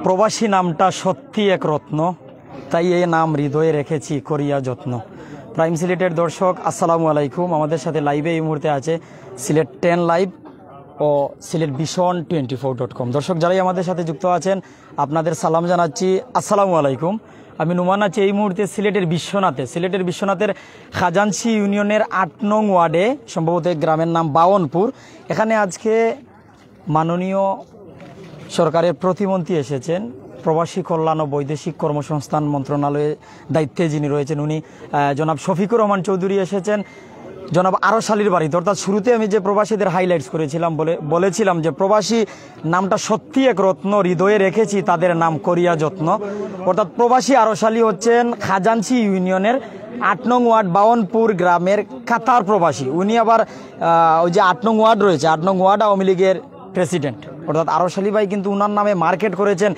প্রবাসী নামটা সত্যি এক রত্ন, তাই এই নাম হৃদয়ে রেখেছি করিয়া যত্ন। প্রাইম সিলেটের দর্শক আসসালামু আলাইকুম। আমাদের সাথে লাইভে এই মুহূর্তে আছে সিলেট 10 লাইভ ও সিলেট ভিশন 24.com। দর্শক যারাই আমাদের সাথে যুক্ত আছেন আপনাদের সালাম জানাচ্ছি, আসসালামু আলাইকুম। আমি নুমান আছি এই মুহূর্তে সিলেটের বিশ্বনাথের খাজানসি ইউনিয়নের 8 নং ওয়ার্ডে, সম্ভবত গ্রামের নাম বাওনপুর। এখানে আজকে মাননীয় সরকারের প্রতিমন্ত্রী এসেছেন, প্রবাসী কল্যাণ ও বৈদেশিক কর্মসংস্থান মন্ত্রণালয়ের দায়িত্বে যিনি রয়েছেন উনি জনাব শফিকুর রহমান চৌধুরী এসেছেন জনাব আরশ আলীর বাড়িতে। অর্থাৎ শুরুতে আমি যে প্রবাসীদের হাইলাইটস করেছিলাম, বলেছিলাম যে প্রবাসী নামটা সত্যি এক রত্ন, হৃদয়ে রেখেছি তাদের নাম করিয়া যত্ন। অর্থাৎ প্রবাসী আরশ আলী হচ্ছেন খাজানসি ইউনিয়নের 8 নং ওয়ার্ড বাওনপুর গ্রামের কাতার প্রবাসী। উনি আবার ওই যে 8 নং ওয়ার্ড রয়েছে, 8 নং ওয়ার্ড আওয়ামী লীগের প্রেসিডেন্ট। অর্থাৎ আরশ আলী ভাই কিন্তু উনার নামে মার্কেট করেছেন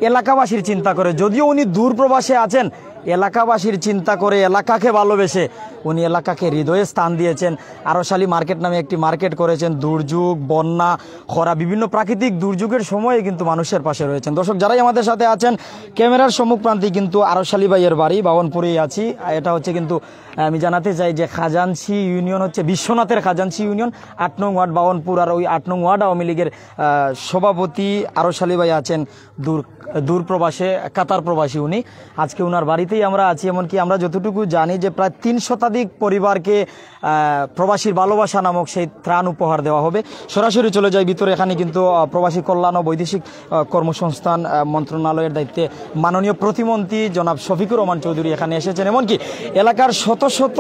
এলাকাবাসীর চিন্তা করে। যদিও উনি দূর প্রবাসে আছেন, এলাকাবাসীর চিন্তা করে, এলাকাকে ভালোবেসে উনি এলাকাকে হৃদয়ে স্থান দিয়েছেন। আরশ আলী মার্কেট নামে একটি মার্কেট করেছেন। দুর্যোগ, বন্যা, খরা, বিভিন্ন প্রাকৃতিক দুর্যোগের সময়ে কিন্তু মানুষের পাশে রয়েছেন। দর্শক যারাই আমাদের সাথে আছেন, ক্যামেরার সম্মুখ প্রান্তে কিন্তু আরশ আলী ভাইয়ের বাড়ি, বাওনপুরেই আছি। এটা হচ্ছে কিন্তু আমি জানাতে চাই যে খাজানসি ইউনিয়ন হচ্ছে বিশ্বনাথের খাজানসি ইউনিয়ন, 8 নং ওয়ার্ড বাওনপুর। আর ওই 8 নং ওয়ার্ড আওয়ামী লীগের সভাপতি আরশ আলী ভাই আছেন দূর প্রবাসে, কাতার প্রবাসী উনি। আজকে উনার বাড়িতেই আমরা আছি। এমনকি আমরা যতটুকু জানি যে প্রায় 3 শতাধিক পরিবারকে প্রবাসীর ভালোবাসা নামক সেই ত্রাণ উপহার দেওয়া হবে। সরাসরি চলে যায় ভিতরে। এখানে কিন্তু প্রবাসী কল্যাণ ও বৈদেশিক কর্মসংস্থান মন্ত্রণালয়ের দায়িত্বে মাননীয় প্রতিমন্ত্রী জনাব শফিকুর রহমান চৌধুরী এখানে এসেছেন। এমনকি এলাকার শত শত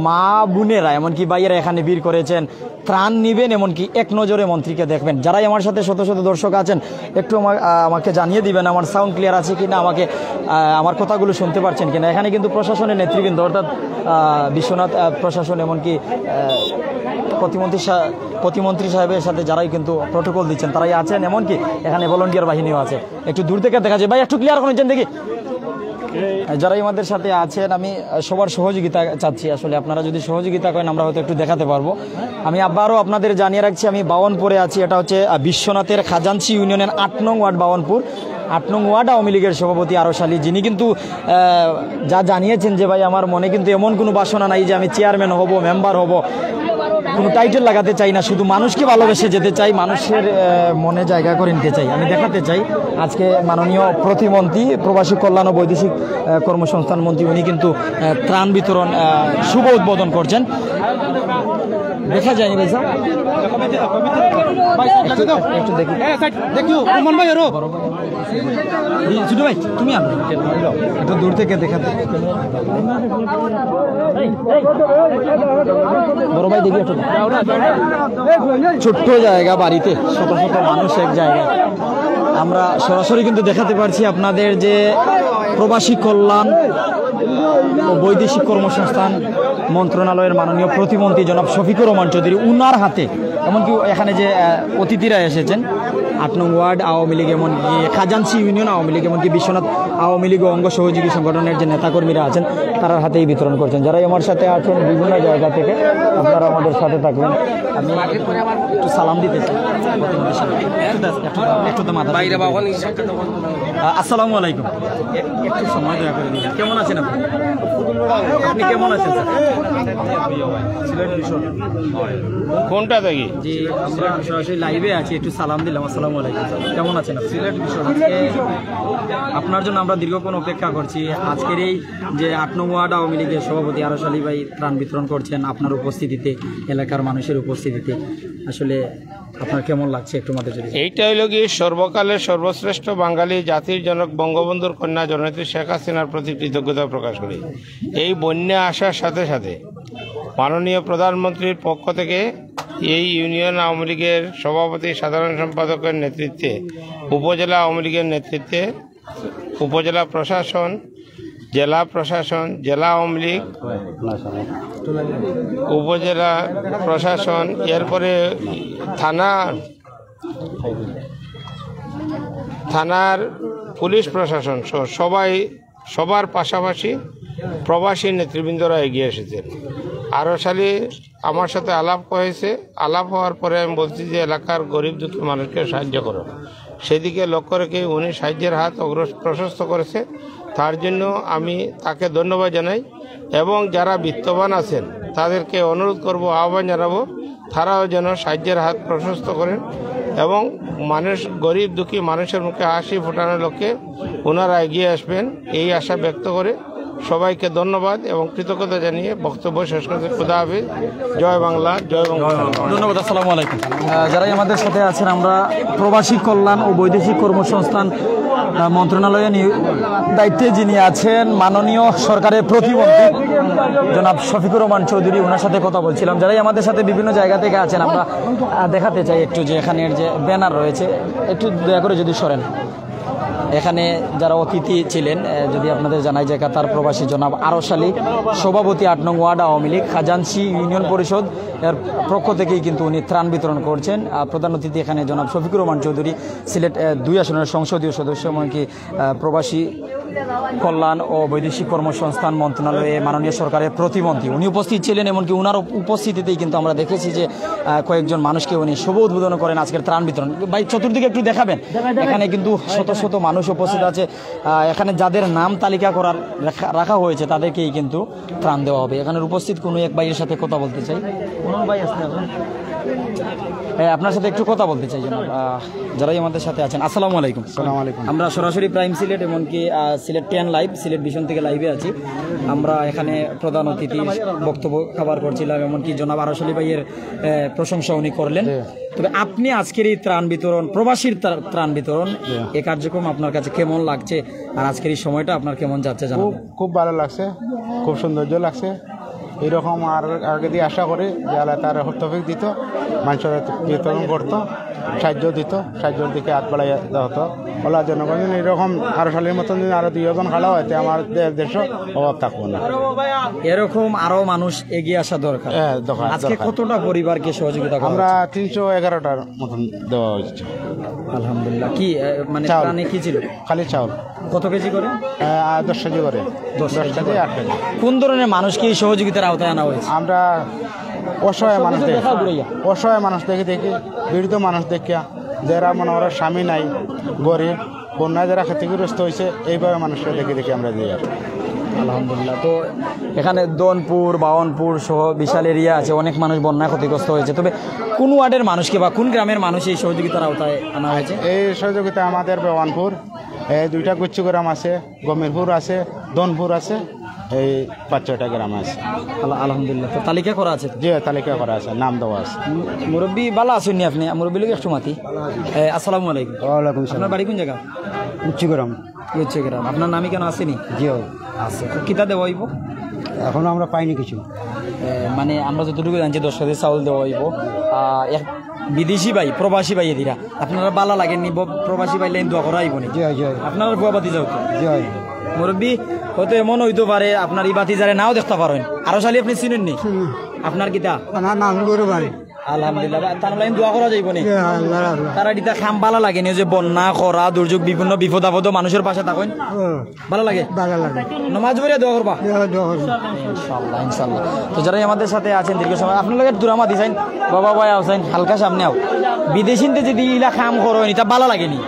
মা বোনেরা, এমনকি ভাইয়েরা এখানে ভিড় করেছেন, ত্রাণ নিবেন, এমনকি এক নজরে মন্ত্রীকে দেখবেন। যারাই আমার সাথে শত শত দর্শক আছেন একটু আমাকে জানিয়ে দিবেন আমার সাউন্ড ক্লিয়ার আছে কিনা, আমার কথাগুলো শুনতে পারছেন কিনা। এখানে কিন্তু প্রশাসনের নেতৃবৃন্দ, অর্থাৎ বিশ্বনাথ প্রশাসন, এমনকি প্রতিমন্ত্রী সাহেবের সাথে যারাই কিন্তু প্রটোকল দিচ্ছেন তারাই আছেন। এমনকি এখানে ভলান্টিয়ার বাহিনীও আছে। একটু দূর থেকে দেখা যায়, ভাই একটু ক্লিয়ার করেছেন দেখি। যারাই আমাদের সাথে আছেন আমি সবার সহযোগিতা চাচ্ছি। আসলে আপনারা যদি সহযোগিতা করেন আমরা হয়তো একটু দেখাতে পারবো। আমি আবারও আপনাদের জানিয়ে রাখছি আমি বাওনপুরে আছি। এটা হচ্ছে বিশ্বনাথের খাজানসি ইউনিয়নের 8 নং ওয়ার্ড বাওনপুর। 8 নং ওয়ার্ড আওয়ামী লীগের সভাপতি আরশ আলী, যিনি কিন্তু যা জানিয়েছেন যে ভাই আমার মনে কিন্তু এমন কোনো বাসনা নাই যে আমি চেয়ারম্যান হব, মেম্বার হব, কোনো টাইটেল লাগাতে চাই না, শুধু মানুষকে ভালোবেসে যেতে চাই, মানুষের মনে জায়গা করে নিতে চাই। আমি দেখাতে চাই আজকে মাননীয় প্রতিমন্ত্রী, প্রবাসী কল্যাণ ও বৈদেশিক কর্মসংস্থান মন্ত্রী, উনি কিন্তু ত্রাণ বিতরণ শুভ উদ্বোধন করছেন। দেখা যায়নি ভাই স্যার, একটু দেখি ছোট ভাই তুমি একটু দূর থেকে দেখাতে, বড় ভাই দেখি একটু। ছোট্ট জায়গা, বাড়িতে শত শত মানুষ এক জায়গায়। আমরা সরাসরি কিন্তু দেখাতে পারছি আপনাদের যে প্রবাসী কল্যাণ ও বৈদেশিক কর্মসংস্থান মন্ত্রণালয়ের মাননীয় প্রতিমন্ত্রী জনাব শফিকুর রহমান চৌধুরী, উনার হাতে, এমনকি এখানে যে অতিথিরা এসেছেন 8 নং ওয়ার্ড আওয়ামী লীগ, এমনকি খাজানসি ইউনিয়ন আওয়ামী লীগ, এমনকি বিশ্বনাথ আওয়ামী লীগ ও অঙ্গ সহযোগী সংগঠনের যে নেতাকর্মীরা আছেন তার হাতেই বিতরণ করছেন। যারাই আমার সাথে আছেন বিভিন্ন জায়গা থেকে, আপনারা আমাদের সাথে থাকবেন। আমি একটু সালাম দিতে চাই। আসসালামু আলাইকুম, একটু সময় দয়া করে নিন। কেমন আছেন আপনি? আপনি কেমন আছেন স্যার? কোনটা দেখি? জি, আমরা সরাসরি লাইভে আছি, একটু সালাম দিলাম। আসসালামু আলাইকুম স্যার, কেমন আছেন? সিলেট বিষয় আপনার জন্য আমরা দীর্ঘক্ষণ অপেক্ষা করছি। আজকের এই যে 8 নং ওয়ার্ড আওয়ামী লীগের সভাপতি আরশ আলী ভাই ত্রাণ বিতরণ করছেন আপনার উপস্থিতিতে, এলাকার মানুষের উপস্থিতিতে, আসলে আপনার কেমন লাগছে একটু আমাদের জন্য? এইটা হইল কি সর্বকালের সর্বশ্রেষ্ঠ বাঙালি জাতির জনক বঙ্গবন্ধুর কন্যা জননেত্রী শেখ হাসিনার প্রতি কৃতজ্ঞতা প্রকাশ করি। এই বন্যা আসার সাথে সাথে মাননীয় প্রধানমন্ত্রীর পক্ষ থেকে এই ইউনিয়ন আওয়ামী লীগের সভাপতি, সাধারণ সম্পাদকের নেতৃত্বে, উপজেলা আওয়ামী লীগের নেতৃত্বে, উপজেলা প্রশাসন, জেলা প্রশাসন, জেলা আওয়ামী লীগ, উপজেলা প্রশাসন, এরপরে থানার পুলিশ প্রশাসন সবার পাশাপাশি প্রবাসী নেতৃবৃন্দরা এগিয়ে এসেছেন। আরশ আলী আমার সাথে আলাপ হয়েছে। আলাপ হওয়ার পরে আমি বলছি যে এলাকার গরিব দুঃখী মানুষকে সাহায্য করো। সেদিকে লক্ষ্য রেখে উনি সাহায্যের হাত প্রশস্ত করেছে। তার জন্য আমি তাকে ধন্যবাদ জানাই এবং যারা বিত্তবান আছেন তাদেরকে অনুরোধ করব, আহ্বান জানাবো, তারাও যেন সাহায্যের হাত প্রশস্ত করেন এবং মানুষ, গরিব দুঃখী মানুষের মুখে হাসি ফোটানোর লক্ষ্যে ওনারা এগিয়ে আসবেন এই আশা ব্যক্ত করে সবাইকে ধন্যবাদ এবং কৃতজ্ঞতা জানিয়ে বক্তব্য শেষ করতে খুদা হাফেজ। জয় বাংলা, জয় বাংলা। ধন্যবাদ। আসসালামু আলাইকুম। যারাই আমাদের সাথে আছেন, আমরা প্রবাসী কল্যাণ ও বৈদেশিক কর্মসংস্থান মন্ত্রণালয়ের দায়িত্বে যিনি আছেন মাননীয় সরকারের প্রতিমন্ত্রী জনাব শফিকুর রহমান চৌধুরী, ওনার সাথে কথা বলছিলাম। যারাই আমাদের সাথে বিভিন্ন জায়গা থেকে আছেন, আমরা দেখাতে চাই একটু যে এখানের যে ব্যানার রয়েছে, একটু দয়া করে যদি সরেন। এখানে যারা অতিথি ছিলেন যদি আপনাদের জানাই যে কাতার প্রবাসী জনাব আরশ আলী, সভাপতি ৮ নং ওয়ার্ড আওয়ামী লীগ খাজানসি ইউনিয়ন পরিষদ এর পক্ষ থেকেই কিন্তু উনি ত্রাণ বিতরণ করছেন। প্রধান অতিথি এখানে জনাব শফিকুর রহমান চৌধুরী, সিলেট ২ আসনের সংসদীয় সদস্য, এমনকি প্রবাসী কল্যাণ ও বৈদেশিক কর্মসংস্থান মন্ত্রণালয়ে মাননীয় সরকারের প্রতিমন্ত্রী উনি উপস্থিত ছিলেন। এমনকি ওনার উপস্থিতিতেই কিন্তু আমরা দেখেছি যে কয়েকজন মানুষকে উনি শুভ উদ্বোধন করেন আজকের ত্রাণ বিতরণ। ভাই চতুর্দিকে একটু দেখাবেন, এখানে কিন্তু শত শত মানুষ উপস্থিত আছে। এখানে যাদের নাম তালিকা রাখা হয়েছে তাদেরকেই কিন্তু ত্রাণ দেওয়া হবে। এখানে উপস্থিত কোনো এক ভাইয়ের সাথে কথা বলতে চাই। কোন ভাই আসতে হবে? আপনার সাথে একটু কথা বলতে চাই জনাব, যারাই আমাদের সাথে আছেন। আসসালামু আলাইকুম। আসসালামু আলাইকুম। আমরা সরাসরি প্রাইম সিলেট, এমনকি সিলেট 10 লাইভ, সিলেট ভিশন থেকে লাইভে আছি। আমরা এখানে প্রধান অতিথি বক্তব্য খাবার করছিলাম, এমনকি জনাব আরশ আলী ভাইয়ের প্রশংসা উনি করলেন। তবে আপনি আজকের এই ত্রাণ বিতরণ, প্রবাসীর ত্রাণ বিতরণ, এই কার্যক্রম আপনার কাছে কেমন লাগছে আর আজকের এই সময়টা আপনার কেমন যাচ্ছে জানাবেন? খুব ভালো লাগছে, খুব সৌন্দর্য লাগছে। এরকম আর আগে দিয়ে আশা করি যে আল্লাহ তার তৌফিক দিত, মানুষের বিতরণ করতো, সাহায্য দিত, সাহায্যের দিকে হাত বাড়াই দেওয়া হতো। আল্লাহ জনগণ এরকম আরশ আলীর মতন যদি আরো 2জন খাড়া হইতে আমার দেশও অভাব থাকবো না। এরকম আরো মানুষ এগিয়ে আসা দরকার। আজকে কতটা পরিবারকে সহযোগিতা করা? আমরা 311টার মতন দেওয়া হয়েছে। আলহামদুলিল্লাহ। কি মানে প্রাণে কি ছিল? খালি চাউল। কত কেজি করে? 10 কেজি করে। 10 কেজি 8 কেজি। কোন ধরনের মানুষকে এই সহযোগিতার আওতায় আনা হয়েছে? আমরা অসহায় মানুষ দেখি বৃদ্ধ মানুষ দেখিয়া, যারা মনে করার স্বামী নাই, গরিব, বন্যায় যারা ক্ষতিগ্রস্ত হয়েছে, এইভাবে মানুষকে দেখে আমরা দিই। আলহামদুলিল্লাহ। তো এখানে দনপুর, বাওয়ানপুর সহ বিশাল এরিয়া আছে, অনেক মানুষ বন্যায় ক্ষতিগ্রস্ত হয়েছে। তবে কোন ওয়ার্ডের মানুষকে বা কোন গ্রামের মানুষ এই সহযোগিতার আওতায় আনা হয়েছে? এই সহযোগিতা আমাদের বাওয়ানপুর, 2টা গুচ্ছু গ্রাম আছে, গমিরপুর আছে, দনপুর আছে, এই 5-6টা গ্রাম আছে। আলহামদুলিল্লাহ। তো তালিকা করা আছে? জি, তালিকা করা আছে, নাম দেওয়া আছে। মুরব্বী ভালো আছেননি আপনি? মুরব্বী লোক একটু মাতি। আসসালামু আলাইকুম। ওয়ালাইকুম সালাম। আপনার বাড়ি কোন জায়গা? গুচ্ছগ্রাম। গুচ্ছগ্রাম। আপনার নামই কেন আসেনি? জি আছে। কিতা দেওয়া হইব? এখনো আমরা পাইনি কিছু। মানে আমরা যতটুকু জানছি 10 কেজি চাউল দেওয়া হইব। বিদেশি ভাই, প্রবাসী ভাই এদিরা আপনারা বালা লাগেননি? প্রবাসী ভাই লাইন দোয়া করা আইব নি? আপনারা বুয়া বাতি যাও তো? মুরব্বী হয়তো এমন হইতে পারে আপনার এই বাতি যারে নাও দেখতে পারেন। আরশ আলী আপনি চিনেন নি? আপনার কিতা নাম গরু বাড়ি। আলহামদুলিল্লাহ। তার লাইন দোয়া করা যাইব নি? তারা দিতা খাম ভালো লাগেনি যে বন্যা, খরা, দুর্যোগ, বিভিন্ন বিপদ আপদ মানুষের পাশে থাকেন? ভালো লাগে? নমাজ পড়ে দোয়া করবা ইনশাআল্লাহ, ইনশাআল্লাহ। তো যারাই আমাদের সাথে আছেন দীর্ঘ সময়, আপনার লাগে দুরামা দিছেন, বাবা ভাই আছেন, হালকা সামনে আও। বিদেশিতে যদি ইলা খাম করেন এটা ভালো লাগেনি?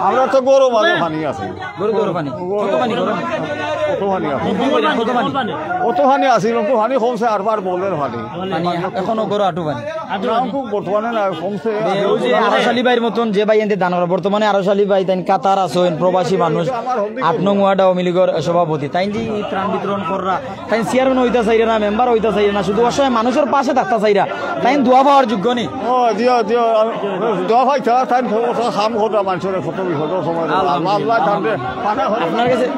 আমরা তো গরু মাঝে পানি আছে, অত পানি আছিল, পানি কমছে, আর বলের পানি এখনো গরু আটু পানি বর্তমানে না, কমছে। আরশ আলী ভাইয়ের মতন যে ভাই এনতে দান বর্তমানে আরশ আলী ভাই তাই কাতার আছেন, প্রবাসী মানুষ, 8 নং ওয়ার্ড আওয়ামী লীগের সভাপতি। তাই যে ত্রাণ বিতরণ কররা, তাই চেয়ারম্যান হইতা চাইরা না, মেম্বার হইতা চাইরা না, শুধু অসহায় মানুষের পাশে থাকতা চাইরা, তাই দোয়া পাওয়ার যোগ্য নেই? দিও দিও দোয়া পাইতা, তাই খাম করবা মানুষের কত বিপদের সময়। আপনার কাছে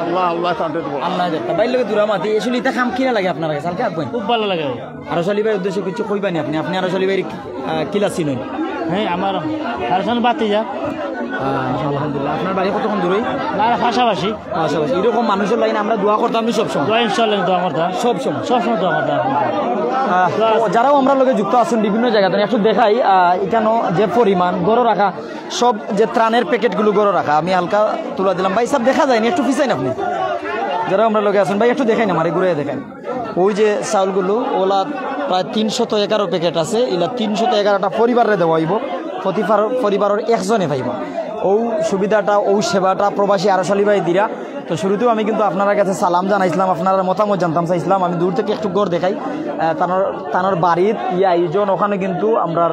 আল্লাহ আল্লাহ টানতে দেবো। আল্লাহ দেখতা বাইর লগে দুরামাতি আসলে এটা খাম কিনা লাগে আপনার কাছে? হালকা আঁকবেন, খুব ভালো লাগে। আরশ আলী ভাইয়ের উদ্দেশ্যে কিছু কইবানি আপনি? আপনি আরশ আলী ভাইয়ের কিলা চিনেন? হ্যাঁ, আমার আরশ আলী বাতি যা আলহামদুলিল্লাহ। আপনার বাড়ি কতক্ষণ দূরে? না পাশাপাশি পাশাপাশি। এরকম মানুষের লাইনে আমরা দোয়া করতাম সবসময়, দোয়া ইনশাআল্লাহ দোয়া করতাম, সবসময় সবসময় দোয়া করতাম। যারাও আমরা লোকে যুক্ত আছেন বিভিন্ন জায়গাতে একটু দেখাই এখানে যে পরিমাণ গড় রাখা, সব যে ত্রাণের প্যাকেটগুলো গড় রাখা, আমি হালকা তুলে দিলাম। ভাই সব দেখা যায়নি, একটু পিছাই না আপনি, যারা আমরা লোকে আছেন ভাই একটু দেখাই না, আমার ঘুরে দেখাই। ওই যে চাউলগুলো ওলা প্রায় 311 প্যাকেট আছে, এলা 311টা পরিবারে দেওয়া হইব, প্রতি পরিবারের একজনে পাইব ও সুবিধাটা, ও সেবাটা প্রবাসী আরশালী ভাই দিরা। তো শুরুতেও আমি কিন্তু আপনার কাছে সালাম জানাইছিলাম, আপনারা মতামত জানতাম চাইছিলাম। আমি দূর থেকে একটু গড় দেখাই, তানোর বাড়ির আয়োজন ওখানে কিন্তু আমরা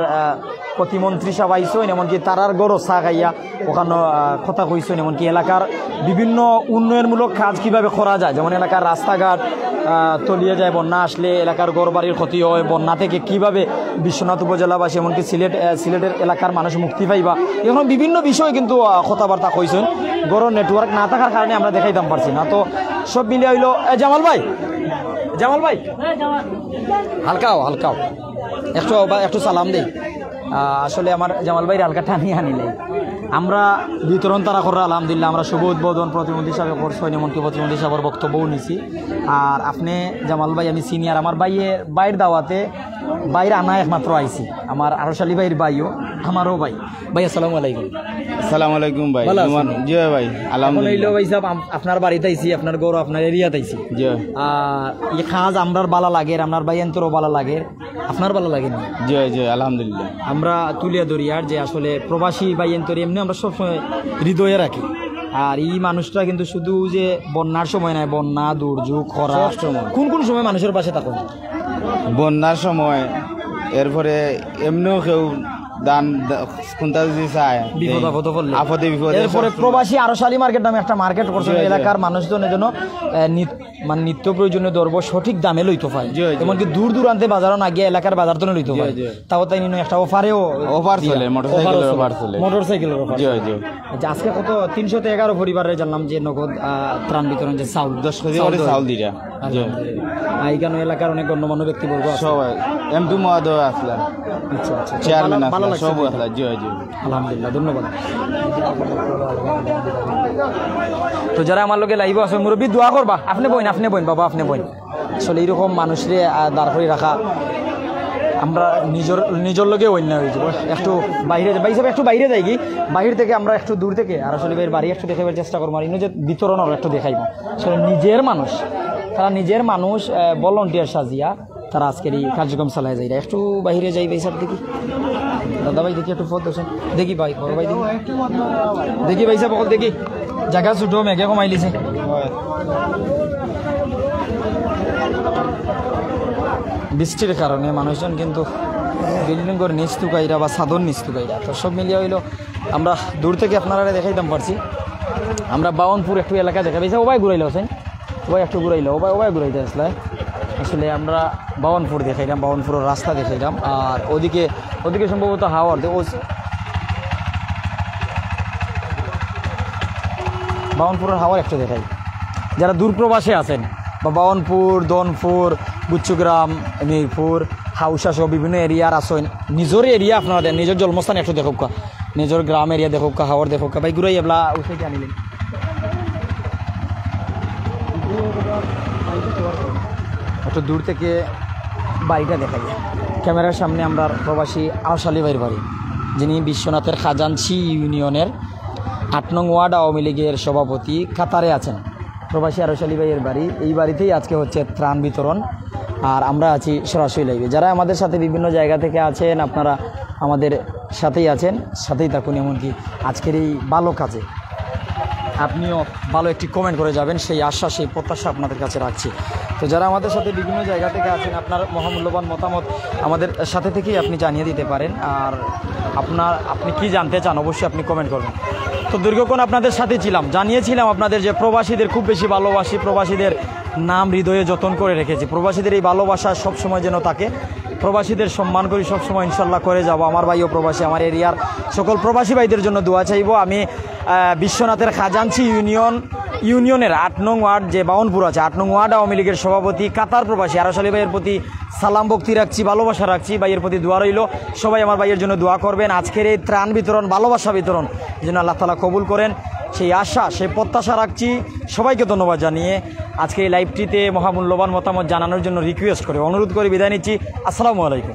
প্রতিমন্ত্রী সব আইসেন, এমনকি তারার গড়ও চা খাইয়া ওখানে কথা কইসেন, এমনকি এলাকার বিভিন্ন উন্নয়নমূলক কাজ কিভাবে করা যায়, যেমন এলাকার রাস্তাঘাট তলিয়ে যায়, বন্যা আসলে এলাকার গড় বাড়ির ক্ষতি হয়, বন্যা থেকে কিভাবে বিশ্বনাথ উপজেলাবাসী এমনকি সিলেটের এলাকার মানুষ মুক্তি পাইবা, এখন বিভিন্ন বিষয়ে কিন্তু কথাবার্তা কইসেন। গড় নেটওয়ার্ক না থাকার কারণে আমরা দেখাইতাম পারছি না। তো সব মিলিয়ে হইলো জামাল ভাই হালকাও একটু সালাম দেই। আসলে আমার জামাল ভাইয়ের হালকা টানিয়ে আনিলে আমরা বিতরণ তারা করা আলহামদুলিল্লাহ, আমরা শুভ উদ্বোধন প্রতিমন্ত্রী হিসাবে করছেন, এমনকি প্রতিমন্ত্রী সাহেবের বক্তব্যও নিছি। আর আপনি জামাল ভাই আমি সিনিয়র, আমার বাইয়ের দাওয়াতে বাইরে আনা একমাত্র আইছি, আমার আরশালী ভাইয়ের ভাইও আমারও ভাই। আসসালামু আলাইকুম। আসসালামু আলাইকুম ভাই। ভালো আছেন? জি ভাই আলহামদুলিল্লাহ। ভাই সাহেব আপনার বাড়িতে আইছি, আপনার গৌরব আপনার এরিয়াতে আইছি। জি এই খাজ আমরার বালা লাগে, আপনার ভাইয়েন্তরও বালা লাগে, আপনার বালা লাগে না? জি জি আলহামদুলিল্লাহ। আমরা তুলিয়া ধরিয়ার যে আসলে প্রবাসী ভাইয়েন্তর এমনি আমরা সবসময় হৃদয়ে রাখি। আর এই মানুষটা কিন্তু শুধু যে বন্যার সময় নাই, বন্যা দুর্যোগ খরা কোন সময় মানুষের পাশে থাকুন? বন্যার সময়, এরপরে এমনিও কেউ দান কোনটা যদি চায় বিপদ আপদে বিপদে। এরপরে প্রবাসী আরশালী মার্কেট নামে একটা মার্কেট করছে, এলাকার মানুষজনের জন্য মানে নিত্য প্রয়োজনীয় দ্রব্য সঠিক দামে লইতে পায়, এমনকি দূর দূরান্তে বাজারও না গিয়ে এলাকার বাজার তো লইতে পায়। তাও তাই একটা অফার চলে, মোটরসাইকেলের অফার। আচ্ছা, আজকে কত 311 পরিবারে জানলাম যে নগদ ত্রাণ বিতরণ, যে চাউল 10 কেজি করে চাউল দিরা। এইখানে এলাকার অনেক গণ্যমান্য ব্যক্তিবর্গ সবাই এমপি মহোদয় আসলেন, আচ্ছা চেয়ারম্যান ভালো লাগছে, সব আসলেন। জি জি আলহামদুলিল্লাহ, ধন্যবাদ। তো যারা আমার লোকে লাইভ আছে মুরব্বী দোয়া করবা, আপনি বইন বাবা, আপনি বইন। আসলে এইরকম মানুষরে দাঁড় করে রাখা আমরা নিজের লোকে অন্যায় হয়ে যাবো। একটু বাইরে ভাই সাহেব, একটু বাইরে যাই কি, বাহির থেকে আমরা একটু দূর থেকে আর আসলে বাড়ি একটু দেখাবার চেষ্টা করবো, আর যে বিতরণ একটু দেখাইব। আসলে নিজের মানুষ ভলান্টিয়ার সাজিয়া তারা আজকের এই কার্যক্রম চালায় যায়। একটু বাইরে যাই ভাই সাহেব, দেখি দাদা ভাই, দেখি একটু ফোন দোষেন, দেখি ভাই বড় ভাই, দেখি ভাই সাহেব দেখি জায়গা ছুটো মেঘে কমাই লিছে। বৃষ্টির কারণে মানুষজন কিন্তু বিল্ডিং করে নিচ তুকাইরা বা সাধন নিচ তুকাইরা, তো সব মিলিয়ে হইলো আমরা দূর থেকে আপনারা দেখাইতাম পারছি। আমরা বাউনপুর একটু এলাকা দেখা পেয়েছি, ওবাই ঘুরাইলো হোসেন, ওবাই একটু ঘুরাইলো, ওবাই ঘুরাইতে আসলে আসলে আমরা বাউনপুর দেখাইলাম, বাউনপুরের রাস্তা দেখাইলাম। আর ওদিকে সম্ভবত হাওয়ার বাউনপুরের হাওয়ার একটু দেখাই, যারা দূর প্রবাসে আছেন বা বাউনপুর, দনপুর, গুচ্ছগ্রাম, মিরপুর, হাউসা সহ বিভিন্ন এরিয়ার আসেন, নিজের এরিয়া আপনারা নিজের জন্মস্থান একটু দেখুক, নিজের গ্রাম এরিয়া দেখুক, হাওয়ার দেখুক ভাই, ঘুরাই এবলা উঠে আনিলেন। একটু দূর থেকে বাড়িটা দেখাই, ক্যামেরার সামনে আমরা প্রবাসী আরশালী ভাইয়ের বাড়ি, যিনি বিশ্বনাথের খাজানছি ইউনিয়নের 8 নং ওয়ার্ড আওয়ামী লীগের সভাপতি কাতারে আছেন। প্রবাসী আরশালী ভাইয়ের বাড়ি, এই বাড়িতেই আজকে হচ্ছে ত্রাণ বিতরণ। আর আমরা আছি সরাসরি লাইভে। যারা আমাদের সাথে বিভিন্ন জায়গা থেকে আছেন, আপনারা আমাদের সাথেই থাকুন, এমনকি আজকের এই ভালো কাজে আপনিও ভালো একটি কমেন্ট করে যাবেন, সেই আশা, সেই প্রত্যাশা আপনাদের কাছে রাখছি। তো যারা আমাদের সাথে বিভিন্ন জায়গা থেকে আছেন, আপনার মহামূল্যবান মতামত আমাদের সাথে থেকেই আপনি জানিয়ে দিতে পারেন। আর আপনি কি জানতে চান অবশ্যই আপনি কমেন্ট করবেন। তো দীর্ঘক্ষণ আপনাদের সাথে ছিলাম, জানিয়েছিলাম আপনাদের যে প্রবাসীদের খুব বেশি ভালোবাসি, প্রবাসীদের নাম হৃদয়ে যতন করে রেখেছি, প্রবাসীদের এই ভালোবাসা সবসময় যেন থাকে, প্রবাসীদের সম্মান করি সবসময়, ইনশাল্লাহ করে যাব। আমার ভাইও প্রবাসী, আমার এরিয়ার সকল প্রবাসী ভাইদের জন্য দোয়া চাইব। আমি বিশ্বনাথের খাজাঞ্চি ইউনিয়নের 8 নং ওয়ার্ড যে বাউনপুর আছে, 8 নং ওয়ার্ড আওয়ামী লীগের সভাপতি কাতার প্রবাসী আরশ আলী ভাইয়ের প্রতি সালাম ভক্তি রাখছি, ভালোবাসা রাখছি। ভাইয়ের প্রতি দোয়া রইল, সবাই আমার ভাইয়ের জন্য দোয়া করবেন। আজকের এই ত্রাণ বিতরণ, ভালোবাসা বিতরণ যেন আল্লাহ তাআলা কবুল করেন, সেই আশা, সেই প্রত্যাশা রাখছি। সবাইকে ধন্যবাদ জানিয়ে আজকে এই লাইভটিতে মহামূল্যবান মতামত জানানোর জন্য রিকোয়েস্ট করে অনুরোধ করে বিদায় নিচ্ছি। আসসালামু আলাইকুম।